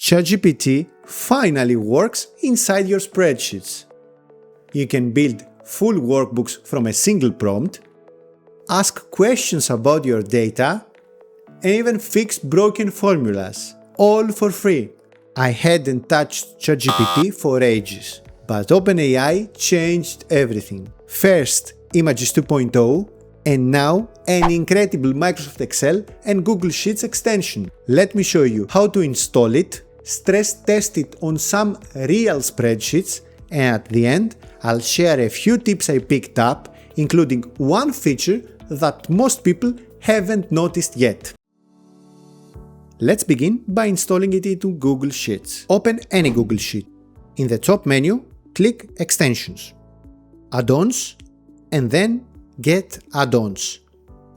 ChatGPT finally works inside your spreadsheets. You can build full workbooks from a single prompt, ask questions about your data, and even fix broken formulas, all for free. I hadn't touched ChatGPT for ages, but OpenAI changed everything. First, Images 2.0, and now an incredible Microsoft Excel and Google Sheets extension. Let me show you how to install it, stress test it on some real spreadsheets, and at the end, I'll share a few tips I picked up, including one feature that most people haven't noticed yet. Let's begin by installing it into Google Sheets. Open any Google Sheet. In the top menu, click Extensions, Add-ons, and then Get Add-ons.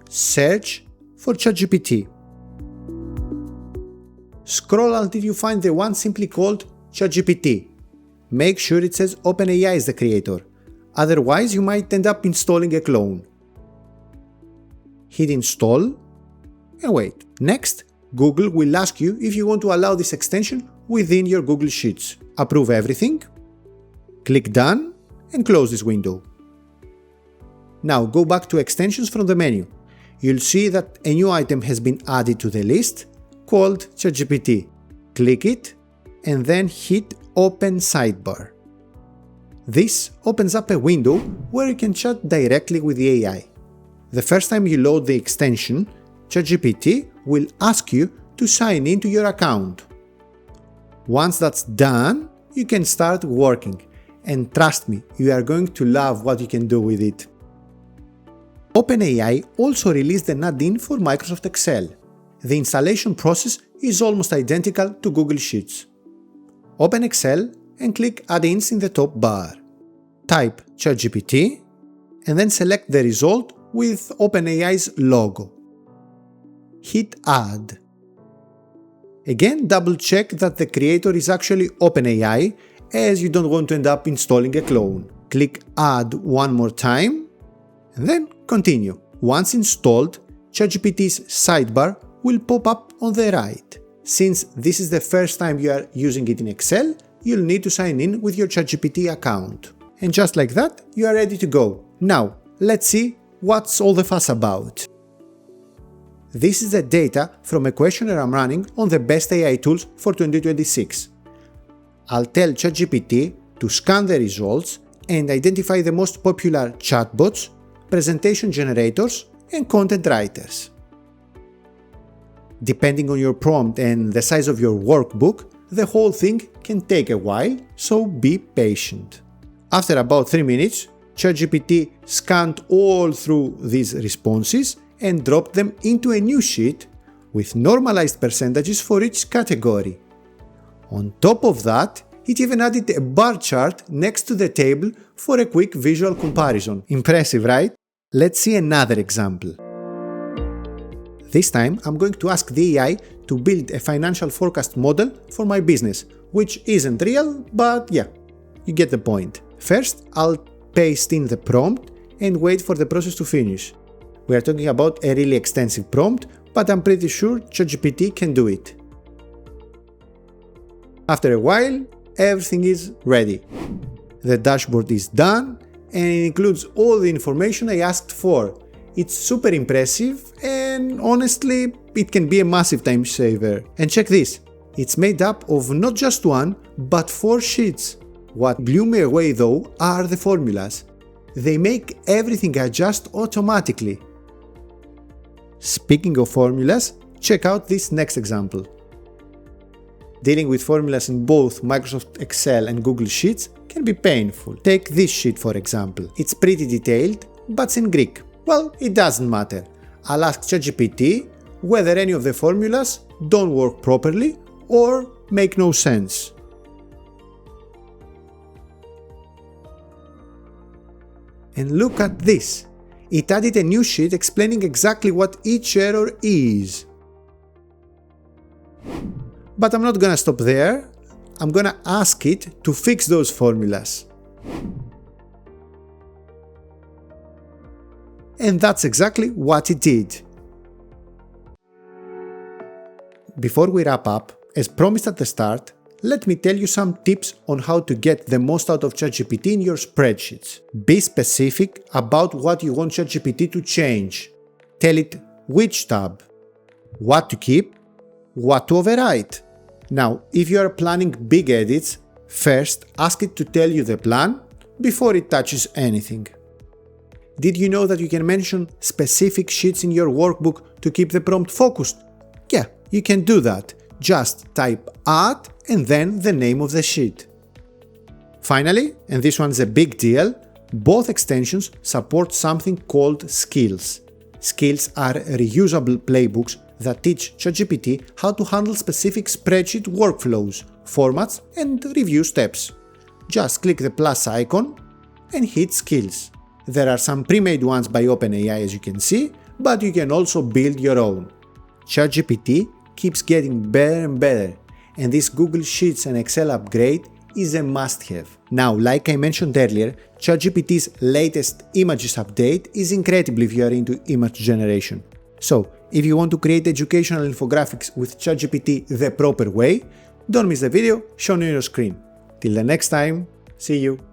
Search for ChatGPT. Scroll until you find the one simply called ChatGPT. Make sure it says OpenAI is the creator, otherwise you might end up installing a clone. Hit Install and wait. Next, Google will ask you if you want to allow this extension within your Google Sheets. Approve everything, click Done, and close this window. Now go back to Extensions from the menu. You'll see that a new item has been added to the list called ChatGPT. Click it and then hit Open Sidebar. This opens up a window where you can chat directly with the AI. The first time you load the extension, ChatGPT will ask you to sign into your account. Once that's done, you can start working, and trust me, you are going to love what you can do with it. OpenAI also released an add-in for Microsoft Excel. The installation process is almost identical to Google Sheets. Open Excel and click Add-ins in the top bar. Type ChatGPT and then select the result with OpenAI's logo. Hit Add. Again, double check that the creator is actually OpenAI, as you don't want to end up installing a clone. Click Add one more time and then continue. Once installed, ChatGPT's sidebar will pop up on the right. Since this is the first time you are using it in Excel, you'll need to sign in with your ChatGPT account. And just like that, you are ready to go. Now, let's see what's all the fuss about. This is the data from a questionnaire I'm running on the best AI tools for 2026. I'll tell ChatGPT to scan the results and identify the most popular chatbots, presentation generators, and content writers. Depending on your prompt and the size of your workbook, the whole thing can take a while, so be patient. After about 3 minutes, ChatGPT scanned all through these responses and dropped them into a new sheet with normalized percentages for each category. On top of that, it even added a bar chart next to the table for a quick visual comparison. Impressive, right? Let's see another example. This time, I'm going to ask the AI to build a financial forecast model for my business, which isn't real, but yeah, you get the point. First, I'll paste in the prompt and wait for the process to finish. We are talking about a really extensive prompt, but I'm pretty sure ChatGPT can do it. After a while, everything is ready. The dashboard is done and it includes all the information I asked for. It's super impressive and honestly, it can be a massive time saver. And check this, it's made up of not just one, but 4 sheets. What blew me away though are the formulas. They make everything adjust automatically. Speaking of formulas, check out this next example. Dealing with formulas in both Microsoft Excel and Google Sheets can be painful. Take this sheet for example. It's pretty detailed, but it's in Greek. Well, it doesn't matter. I'll ask ChatGPT whether any of the formulas don't work properly or make no sense. And look at this. It added a new sheet explaining exactly what each error is. But I'm not gonna stop there. I'm gonna ask it to fix those formulas. And that's exactly what it did. Before we wrap up, As promised at the start, let me tell you some tips on how to get the most out of ChatGPT in your spreadsheets. Be specific about what you want ChatGPT to change. Tell it which tab, what to keep, what to overwrite. Now, if you are planning big edits, first ask it to tell you the plan before it touches anything. Did you know that you can mention specific sheets in your workbook to keep the prompt focused? Yeah, you can do that. Just type add and then the name of the sheet. Finally, and this one's a big deal, both extensions support something called skills. Skills are reusable playbooks that teach ChatGPT how to handle specific spreadsheet workflows, formats, and review steps. Just click the plus icon and hit skills. There are some pre-made ones by OpenAI as you can see, but you can also build your own. ChatGPT keeps getting better and better, and this Google Sheets and Excel upgrade is a must-have. Now, like I mentioned earlier, ChatGPT's latest images update is incredible if you are into image generation. So, if you want to create educational infographics with ChatGPT the proper way, don't miss the video shown on your screen. Till the next time, see you!